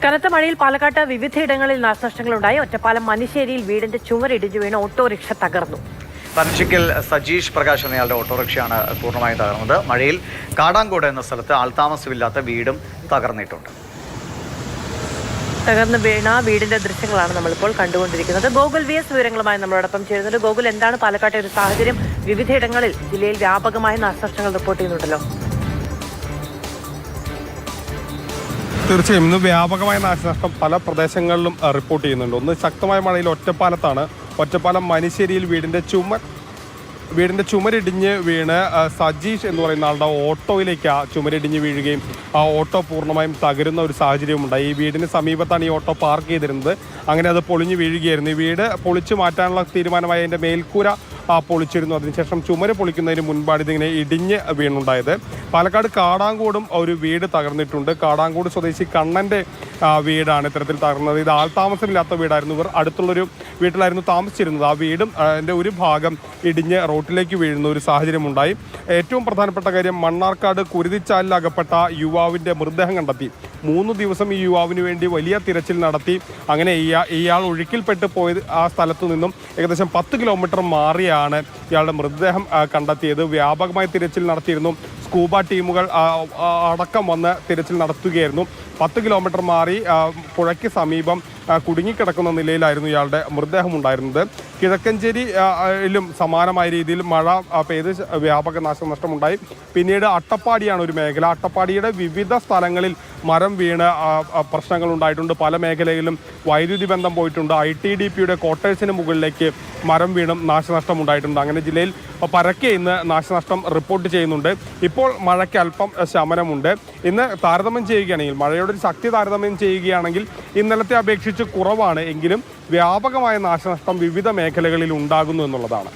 കനത്ത മഴയിൽ പാലക്കാട്ട് വിവിധയിടങ്ങളിൽ നാശനഷ്ടങ്ങളുണ്ടായി. ഒറ്റപ്പാലം മനിശ്ശേരിയിൽ വീടിന്റെ ചുമരിടിഞ്ഞു വീണ് ഓട്ടോറിക്ഷ തകർന്നു. പനച്ചിക്കൽ സജീഷ് പ്രകാശ് എന്നയാളുടെ ഓട്ടോറിക്ഷയാണ് പൂർണ്ണമായും തകർന്നത്. മഴയിൽ കാടാങ്കോട് എന്ന സ്ഥലത്ത് ആൾതാമസമില്ലാത്ത വീടും തകർന്നിട്ടുണ്ട്. തകർന്ന് വീണ വീടിന്റെ ദൃശ്യങ്ങളാണ് നമ്മളിപ്പോൾ കണ്ടുകൊണ്ടിരിക്കുന്നത്. ഗോകുൽ VS വിവരങ്ങളുമായി നമ്മളോടൊപ്പം ചേരുന്നുണ്ട്. ഗോകുൽ, എന്താണ് പാലക്കാട്ടെ ഒരു സാഹചര്യം? വിവിധയിടങ്ങളിൽ ജില്ലയിൽ വ്യാപകമായ നാശനഷ്ടങ്ങൾ റിപ്പോർട്ട് ചെയ്യുന്നുണ്ടല്ലോ. തീർച്ചയായും ഇന്ന് വ്യാപകമായ നാശനഷ്ടം പല പ്രദേശങ്ങളിലും റിപ്പോർട്ട് ചെയ്യുന്നുണ്ട്. ഒന്ന് ശക്തമായ മഴയിൽ ഒറ്റപ്പാലത്താണ്. ഒറ്റപ്പാലം മനിശ്ശേരിയിൽ വീടിന്റെ ചുമരിടിഞ്ഞ് വീണ് സജീഷ് എന്ന് പറയുന്ന ആളുടെ ഓട്ടോയിലേക്ക് ചുമരിടിഞ്ഞ് വീഴുകയും ആ ഓട്ടോ പൂർണ്ണമായും തകരുന്ന ഒരു സാഹചര്യമുണ്ടായി. ഈ വീടിന് സമീപത്താണ് ഈ ഓട്ടോ പാർക്ക് ചെയ്തിരുന്നത്. അങ്ങനെ അത് പൊളിഞ്ഞു വീഴുകയായിരുന്നു. ഈ വീട് പൊളിച്ചു മാറ്റാനുള്ള തീരുമാനമായി അതിൻ്റെ മേൽക്കൂര പൊളിച്ചിരുന്നു. അതിനുശേഷം ചുമര് പൊളിക്കുന്നതിന് മുൻപാണ് ഇതിങ്ങനെ ഇടിഞ്ഞ് വീണുണ്ടായത്. പാലക്കാട് കാടാങ്കോടും ഒരു വീട് തകർന്നിട്ടുണ്ട്. കാടാങ്കോട് സ്വദേശി കണ്ണൻ്റെ വീടാണ് ഇത്തരത്തിൽ തകർന്നത്. ഇത് ആൾതാമസമില്ലാത്ത വീടായിരുന്നു. ഇവർ അടുത്തുള്ളൊരു വീട്ടിലായിരുന്നു താമസിച്ചിരുന്നത്. ആ വീടും അതിൻ്റെ ഒരു ഭാഗം ഇടിഞ്ഞ് റോട്ടിലേക്ക് വീഴുന്ന ഒരു സാഹചര്യമുണ്ടായി. ഏറ്റവും പ്രധാനപ്പെട്ട കാര്യം, മണ്ണാർക്കാട് കുരുതിച്ചാലിൽ അകപ്പെട്ട യുവാവിൻ്റെ മൃതദേഹം കണ്ടെത്തി. 3 ദിവസം ഈ യുവാവിന് വേണ്ടി വലിയ തിരച്ചിൽ നടത്തി. അങ്ങനെ ഇയാൾ ഒഴുക്കിൽപ്പെട്ട് പോയത് ആ സ്ഥലത്തു നിന്നും ഏകദേശം 10 കിലോമീറ്റർ മാറിയാണ് ഇയാളുടെ മൃതദേഹം കണ്ടെത്തിയത്. വ്യാപകമായി തിരച്ചിൽ നടത്തിയിരുന്നു. സ്കൂബ ടീമുകൾ അടക്കം വന്ന് തിരച്ചിൽ നടത്തുകയായിരുന്നു. 10 കിലോമീറ്റർ മാറി പുഴയ്ക്ക് സമീപം കുടുങ്ങിക്കിടക്കുന്ന നിലയിലായിരുന്നു ഇയാളുടെ മൃതദേഹം ഉണ്ടായിരുന്നത്. കിഴക്കഞ്ചേരിയിലും സമാനമായ രീതിയിൽ മഴ പെയ്ത് വ്യാപക നാശനഷ്ടമുണ്ടായി. പിന്നീട് അട്ടപ്പാടിയാണ് ഒരു മേഖല. അട്ടപ്പാടിയുടെ വിവിധ സ്ഥലങ്ങളിൽ മരം വീണ് പ്രശ്നങ്ങൾ ഉണ്ടായിട്ടുണ്ട്. പല മേഖലയിലും വൈദ്യുതി ബന്ധം പോയിട്ടുണ്ട്. ITDPയുടെ ക്വാർട്ടേഴ്സിന് മുകളിലേക്ക് മരം വീണും നാശനഷ്ടം ഉണ്ടായിട്ടുണ്ട്. അങ്ങനെ ജില്ലയിൽ പരക്കെ ഇന്ന് നാശനഷ്ടം റിപ്പോർട്ട് ചെയ്യുന്നുണ്ട്. ഇപ്പോൾ മഴയ്ക്ക് അല്പം ശമനമുണ്ട്. ഇന്ന് താരതമ്യം ചെയ്യുകയാണെങ്കിൽ, മഴയുടെ ഒരു ശക്തി താരതമ്യം ചെയ്യുകയാണെങ്കിൽ ഇന്നലത്തെ അപേക്ഷിച്ച് കുറവാണ്. എങ്കിലും വ്യാപകമായ നാശനഷ്ടം വിവിധ മേഖലകളിൽ ഉണ്ടാകുന്നു എന്നുള്ളതാണ്.